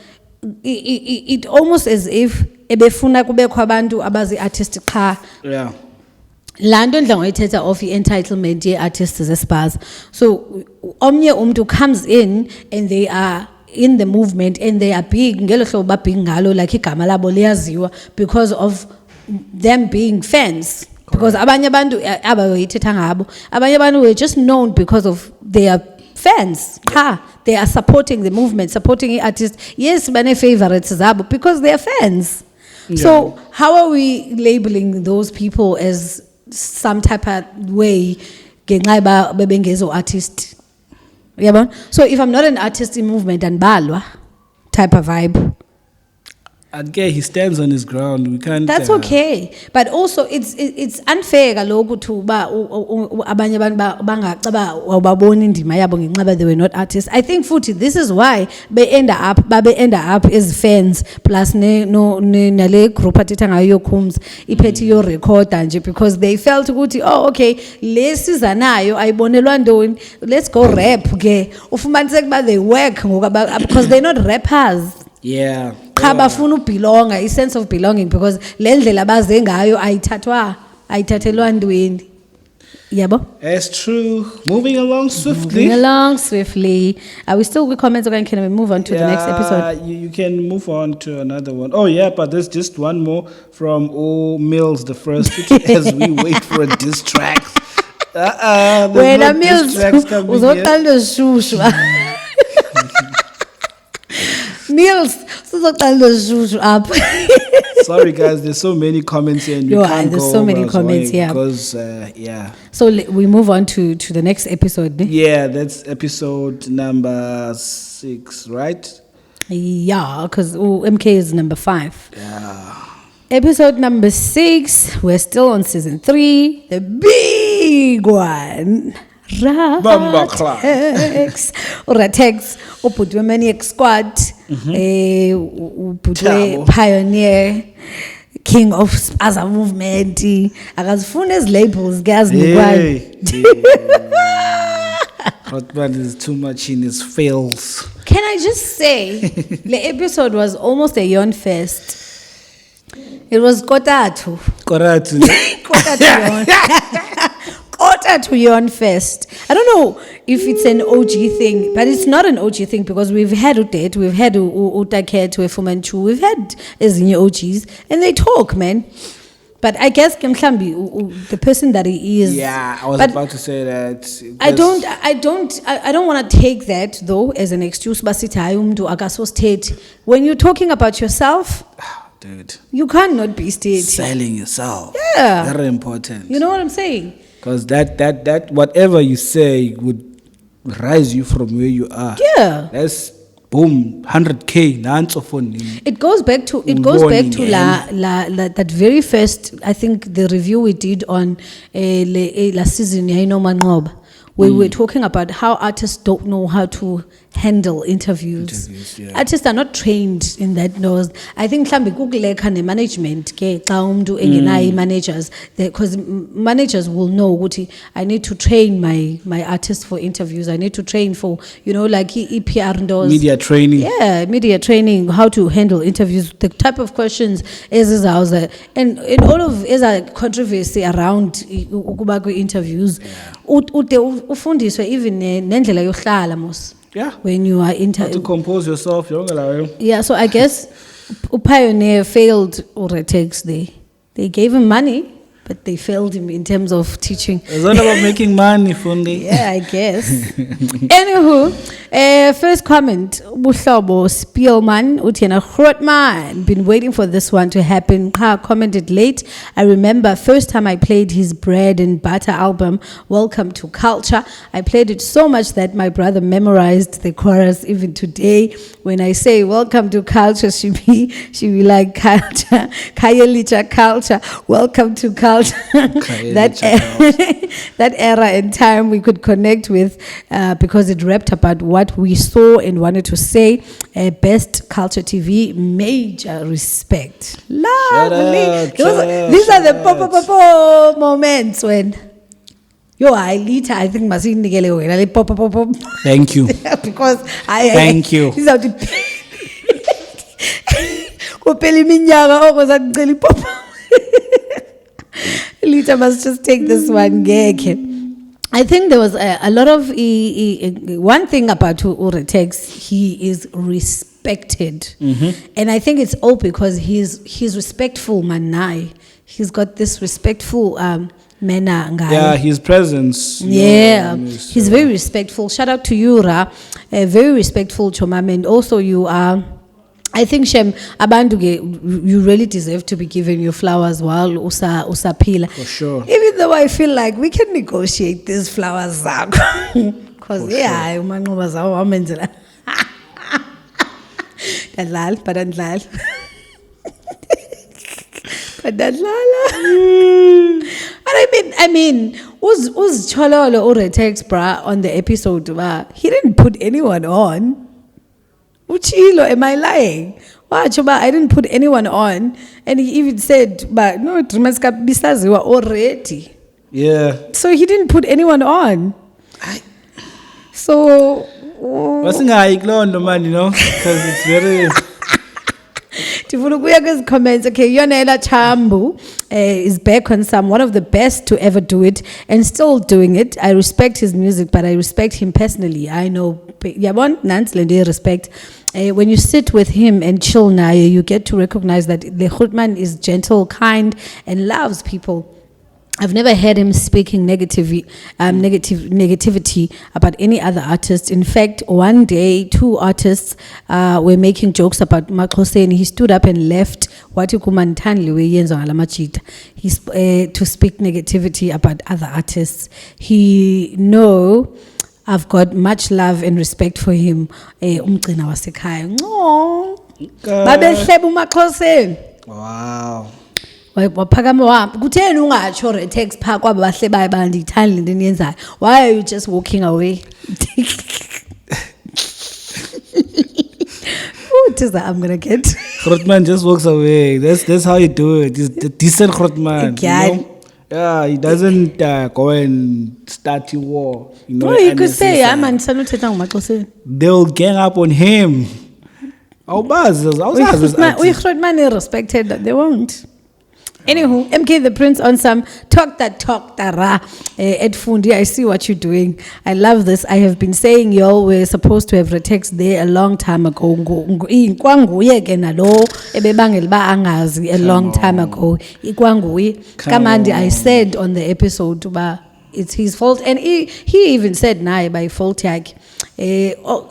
it almost as if ebefuna kubekho abantu abazi artist cha. Yeah. Lando ndla ngoyithetha of entitlement ye artists zespaza. So omnye umuntu comes in and they are in the movement and they are big ngelo hlobo ba big ngalo, like igama labo liyaziwa because of them being fans. Because abanye abantu abayithetha ngabo, abanye abantu were just known because of their fans. They are supporting the movement, supporting the artists. Yes, bane favorites zabo because they are fans. Yeah. So how are we labeling those people as some type of way ngenxa bebengezo artist? Yabona? So if I'm not an artist in movement and balwa type of vibe. Again, he stands on his ground. We can't. That's okay, but also it's unfair kaloku to ba abanye abantu bangacaba indima yabo ngenxa they were not artists. I think futhi this is why they end up as fans plus nale group athetha ngayo Combs iphethe yo record nje, because they felt ukuthi okay lesiza nayo ayibonelwa ntoni, let's go rap ke ufumanise kuba they work because they're not rappers. Yeah. Bafuna ubelong, a sense of belonging, because le ndlela baze ngayo ayithathelwa ntweni. Yabo? That's true. Moving along swiftly. Are we still with comments, or can we move on to the next episode? You can move on to another one. Oh yeah, but there's just one more from O Mills, the first, as we wait for a diss track. When a Mills Mills, up. Sorry guys, there's so many comments here and there's so many comments here. Because So we move on to the next episode. Yeah, that's episode number 6, right? Yeah, because MK is number 5. Yeah. Episode number 6. We're still on season 3. The big one. Ratex. Ratex. Uputwe Maniac Squad. Uputwe Pioneer. King of Spaza Movement. Akazifuna as labels, guys. Hotman is too much in his fails. Can I just say, the episode was almost a yawn fest. It was Kotatu. Koratu. Kotatu yawn fest. I don't know if it's an OG thing, but it's not an OG thing because we've had Utet, we've had Utaket, Wefumanchu, we've had Ezinye OGs, and they talk, man. But I guess Kemklambi, the person that he is. Yeah, I was about to say that. I don't want to take that though as an excuse. When you're talking about yourself, dude, you cannot be stated. Selling yourself. Yeah. Very important. You know what I'm saying? Because that whatever you say would rise you from where you are. Yeah. That's boom, 100K. It goes back to that very first, I think the review we did on last season, where we were talking about how artists don't know how to handle interviews. Yeah. Artists are not trained in that nose. I think mhlawumbe management ke xa umuntu engenayo managers, because managers will know ukuthi I need to train my artists for interviews. I need to train for, like EPR ndos. Media training. Yeah, media training, how to handle interviews, the type of questions and all of controversy around ukubakwe interviews. Ufundiswe even nendlela yohlala mos. Yeah. When you are How to compose yourself. Yeah, so I guess Pioneer failed Ratex. They gave him money, but they failed him in terms of teaching. It's all about making money, Fundi. Yeah, I guess. Anywho, first comment, Buhlobo Spielman, Utiena Grootman, been waiting for this one to happen. Commented late. I remember first time I played his Bread and Butter album, Welcome to Culture. I played it so much that my brother memorized the chorus even today. When I say Welcome to Culture, she be like Culture, Kayelicha Culture, Welcome to Culture. that era and time we could connect with because it rapped about what we saw and wanted to say. Best Culture TV, major respect. Lovely. These are the pop moments when Litha, I think Masin pop. Thank you. Because Thank you. These are the pop. Litha must just take this one. I think there was a lot of one thing about Uratex, he is respected, and I think it's all because he's respectful manai. He's got this respectful manner. Yeah, his presence. Yeah, he's very respectful. Shout out to you, Ra. Very respectful, Chomam, and also you are. I think Shem Abanduge, you really deserve to be given your flowers while usapila. For sure. Even though I feel like we can negotiate these flowers, because umanqoba zawo wamenzela. Dadlal, badandlal. Badandlala. And I mean, Uz Chololo Uratex bra on the episode, he didn't put anyone on. Uchilo, am I lying? I didn't put anyone on. And he even said, but no, Bisazi were already. Yeah. So he didn't put anyone on. So. Wasn't I ignoring the man, because it's very. Comments. Okay, Yonela Chambu is back on one of the best to ever do it and still doing it. I respect his music, but I respect him personally. I know Yabon Nanslende respect. When you sit with him and chill now, you get to recognize that the Grootman is gentle, kind, and loves people. I've never heard him speaking negativity about any other artist. In fact, one day, 2 artists were making jokes about Makose, and he stood up and left to speak negativity about other artists. I've got much love and respect for him. Wow. waphakama wahamba kutheni ungatsho retex phaa kwaba bahle baye bandiyithandi le nto eniyenzayo, why are you just walking away? Tiza, I'm gonna get Grootman just walks away. That's how you do it. He's the decent Grootman. Yeah. You know? Yeah, he doesn't go and start a war. You know, you could say, unnecessary. man, sanuthetha ngomaxeseni. They'll gang up on him. Uyirhotman respected that they won't. Anywho, MK the Prince on some talk tara at Fundi. I see what you're doing. I love this. I have been saying y'all were supposed to have retext there a long time ago. Ikwanguye ke nalo ebebangela ba angazi a long time ago. Ikwanguye. Kamandi, I said on the episode ba it's his fault, and he even said nae by fault yakhe.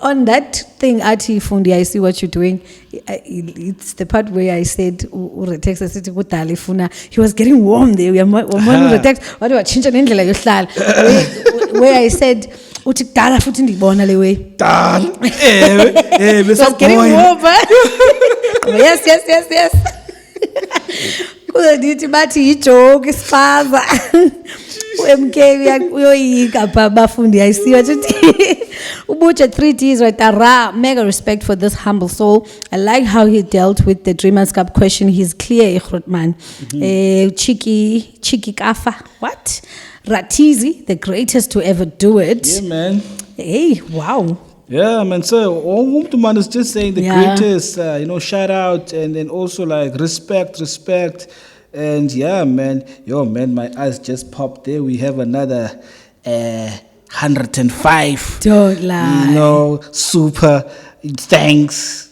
On that thing, Ati Fundi, I see what you're doing. It's the part where I said, "Retext city funa." He was getting warm there. We are retext. What do I change an like where I said, "Uti dala futhi ndibona le way." It was getting warm. Yes. Kudithi bathi ijoke isifaza. MK uyoyika bafundi. I see what you did. Ubucha 3Ds right there. Mega respect for this humble soul. I like how he dealt with the Dreamers Cup question. He's clear, man. Cheeky kafa. What? Ratizi, the greatest to ever do it. Yeah, man. Hey, wow. Yeah, man. So, man is just saying the greatest, shout out and then also like respect. And yeah, man. Yo, man, my eyes just popped there. We have another 105. Don't lie. Super. Thanks.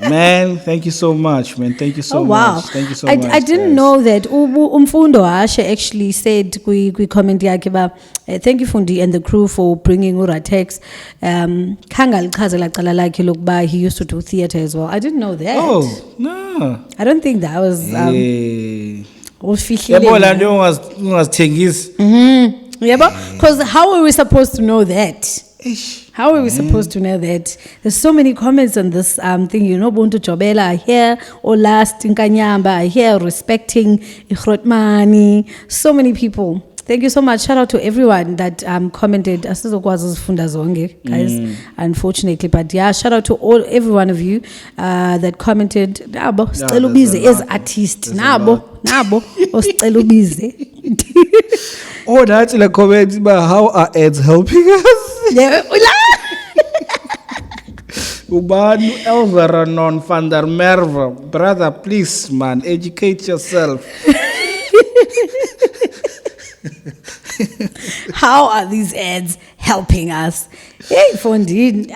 Man, thank you so much, man. Thank you so much. Thank you so much. I didn't know that. Umfundo Ashe actually said, we comment yakiba, thank you Fundi and the crew for bringing Uratex. Kangal Kazala Kalalaki look by, he used to do theater as well. I didn't know that. Oh, no. I don't think that was. Because how are we supposed to know that? How are we supposed to know that? There's so many comments on this thing. Buntu Jobela, I hear last in Kanyamba, I hear respecting Ihrotmani. So many people. Thank you so much. Shout out to everyone that commented. Guys, unfortunately, but yeah, shout out to every one of you that commented. Nabo, sicela ubize as artist. Nabo, sicela ubize. Oh, that's like comments about how are ads helping us? Yeah, Ubanu Elveranon van der Merwe. Brother, please, man, educate yourself. How are these ads helping us? Hey, Fundi,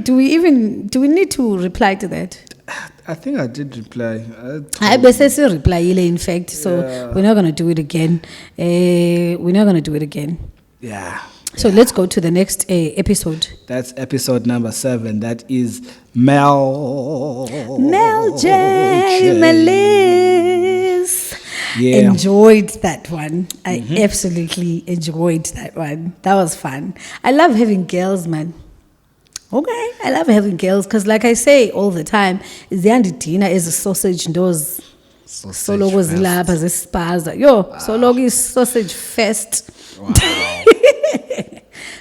do we need to reply to that? I think I did reply. I basically reply, in fact, so we're not going to do it again. Yeah. So let's go to the next episode. That's episode number 7. That is Mel J. Melis. Yeah. Enjoyed that one. I absolutely enjoyed that one. That was fun. I love having girls, man. Okay, I love having girls because, like I say all the time, Ziyandidina is a sausage ndoz. Solo was lab as a spaza. Solo is sausage fest. Wow.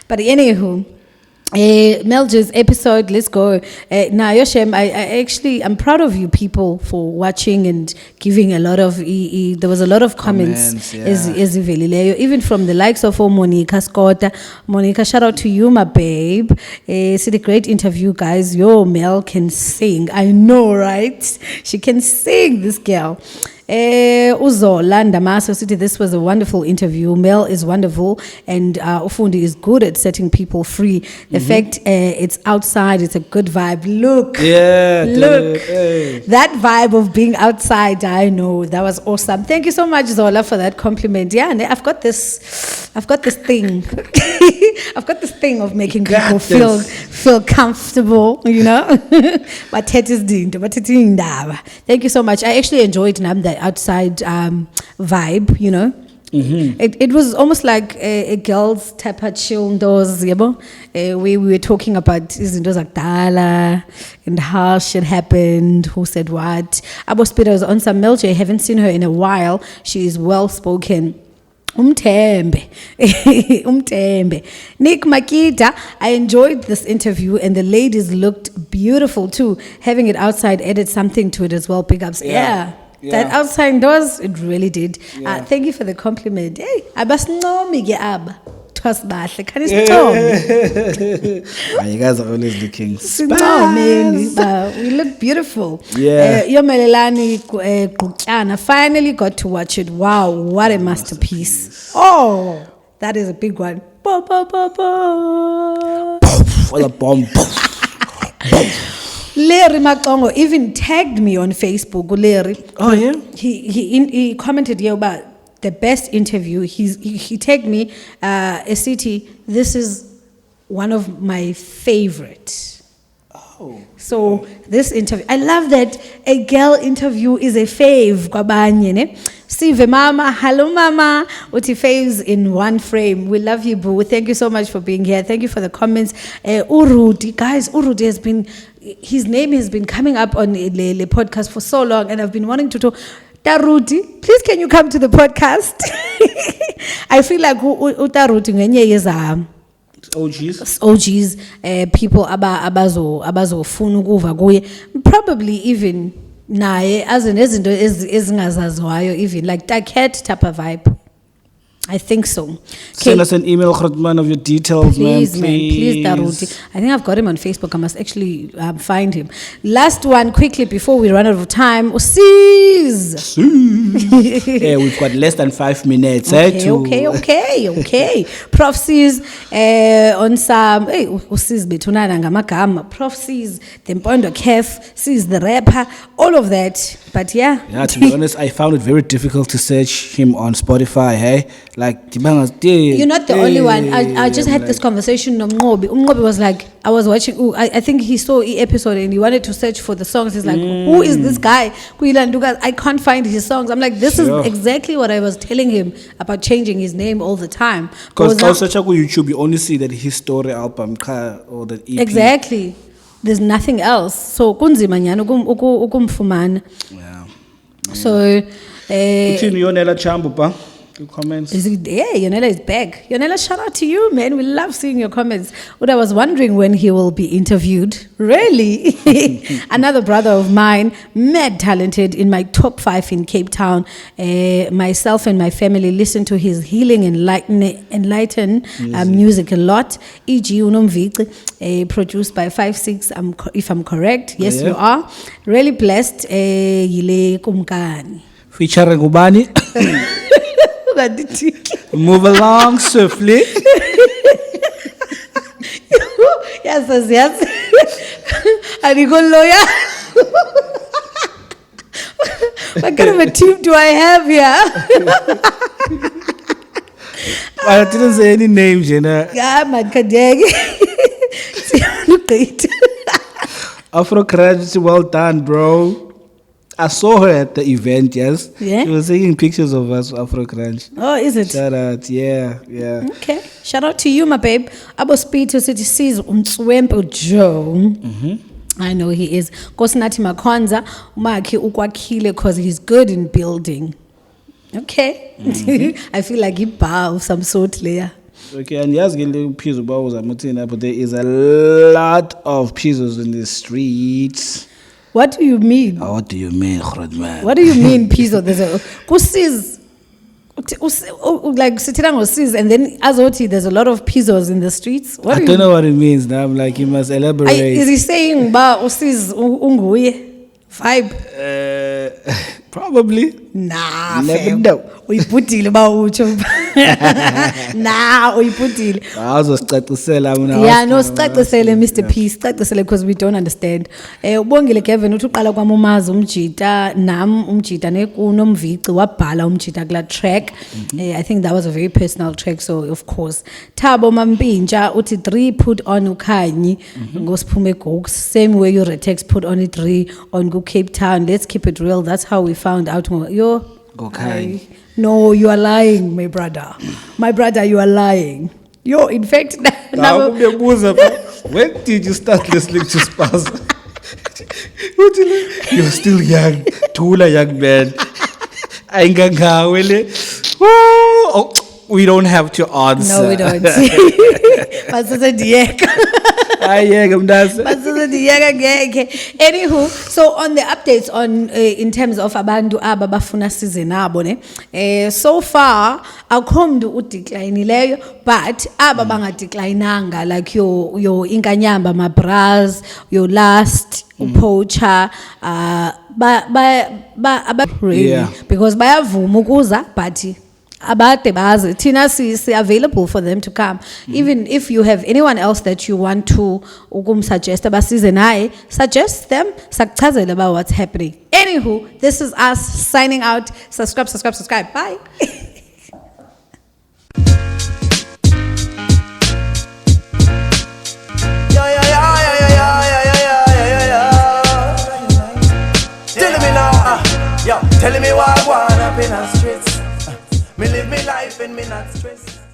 But anywho, Melja's episode, let's go. Now, Yoshem, I'm proud of you people for watching and giving a lot of, there was a lot of comments, even from the likes of Monica Scotta. Monica, shout out to you, my babe. It's a great interview, guys. Mel can sing. I know, right? She can sing, this girl. Uzola Ndamaso City, this was a wonderful interview. Mel is wonderful, and Fundi is good at setting people free. The fact it's outside, it's a good vibe. Look, that vibe of being outside, I know, that was awesome. Thank you so much, Zola, for that compliment. Yeah, and I've got this thing. I've got this thing of making people feel comfortable, But thank you so much. I actually enjoyed that outside vibe, It was almost like a girls type of chill doors, where we were talking about izinto zakudala and how shit happened, who said what. Abospita was on some Melche. I haven't seen her in a while. She is well spoken. Umtembe. Nick Makita, I enjoyed this interview and the ladies looked beautiful too. Having it outside added something to it as well. Big ups. Yeah. That outside doors, it really did. Thank you for the compliment. Hey, abasnomi ke aba. Twasbahle. Can you stop? You guys are always looking we look beautiful. Yeah. Yomelelani Kukyana finally got to watch it. Wow, what a masterpiece. Oh, that is a big one. Ba, ba, ba, ba. For the bomb. Larry Makongo even tagged me on Facebook. Larry. Oh yeah. He commented here about the best interview. He tagged me a city. This is one of my favorite. Oh. So this interview, I love that a girl interview is a fave. Kwabanye, ne? Sive mama, hello mama. Uti faves in one frame. We love you, boo. Thank you so much for being here. Thank you for the comments. Urudi, guys, Urudi has been, his name has been coming up on the podcast for so long, and I've been wanting to talk. Taruti, please can you come to the podcast? I feel like Taruti ngenye is OGs, people abazofuna ukuva kuye, probably even naye azinezinto ezingazaziwayo, even like Taket type of vibe. I think so. Send us an email, Grootman, of your details, Please, man. please, Daruti. I think I've got him on Facebook. I must actually find him. Last one, quickly, before we run out of time. Usiz. Yeah, we've got less than 5 minutes. Okay. Prof Sis, on some, Usiz betunana ngamagama. Prof Sis, the Mpondo Kef, Sis the rapper, all of that. But yeah. Yeah, to be honest, I found it very difficult to search him on Spotify, hey? Like, you're not the only one. I just had this conversation with Ngobi. Ngobi was like, I was watching, I think he saw the episode and he wanted to search for the songs. He's like, who is this guy? I can't find his songs. I'm like, this is exactly what I was telling him about changing his name all the time. Because also check on YouTube, you only see that his story album or the EP. Exactly. There's nothing else. So, kunzima nyana ukumfumana. Yeah. So, Yonela Chambu, pa? Comments. Yeah, Yonela is back. Yonela, shout out to you, man. We love seeing your comments. But I was wondering when he will be interviewed. Really? Another brother of mine, mad talented, in my top 5 in Cape Town. Myself and my family listen to his healing and enlighten music a lot. E.g. Unomvik, produced by 5-6, if I'm correct. Yes, you are. Really blessed. Yile Kumkani. Featuring Ubani. Move along swiftly. Yes. And you go lawyer. What kind of a team do I have here? I didn't say any names, you know. Yeah, man, Kadegi. Afro Crunch, well done, bro. I saw her at the event, yes. Yeah? She was taking pictures of us, Afro Crunch. Oh, is it? Shout out, yeah. Okay. Shout out to you, my babe. Abo speed to city sees Ntshwanti Joe. I know he is. Kosinati Makonza, Umaki ukwakhile because he's good in building. Okay. I feel like he bow of some sort later. Okay, and yes, but there is a lot of pizzas in the streets. What do you mean? What do you mean, Grootman? What do you mean, Pizzo? There's a kusiz, like Sitirang Sis, and then Azoti, there's a lot of pizzos in the streets. I don't know what it means now. I'm like, you must elaborate. Is he saying ba usiz unguye vibe? Probably. Nah, never fam. know. Uyiputile ba ucho. Nah, uyiputile. Yeah, no, sicacisele Mr. P, sicacisele because we don't understand. Ubongile Kevin uthi uqala kwami umazi umjita nam umjita nekunomvici wabhala umjita kula track. I think that was a very personal track, so of course. Thabo Mampintsha uthi 3 put on ukhanyi ngosiphume goks, same way you Retex put on it 3 on Go Cape Town. Let's keep it real. That's how we found out. Yo, Okay. No, you are lying, my brother. My brother, you are lying. Yo, in fact, now, When did you start listening to Spaza? You're still young, tula young man. Oh, we don't have to answer. no, we don't. Masasa diyeka. Masasa diyeka ngeke. Anywho, so on the updates on in terms of abantu aba bafuna season abo ne, so far akukho mntu udeclineeleyo, but aba bangadeclinanga like your Inkanyamba, Mabraz, your Last, Upocha, really, Yeah. because bayavuma ukuza but abade bazi thina si available for them to come. Even if you have anyone else that you want to suggest abasize naye, suggest them, sakuchazele about what's happening. Anywho, this is us signing out. Subscribe. Bye. Telling me what I want up in the streets. Me live me life and me not stress.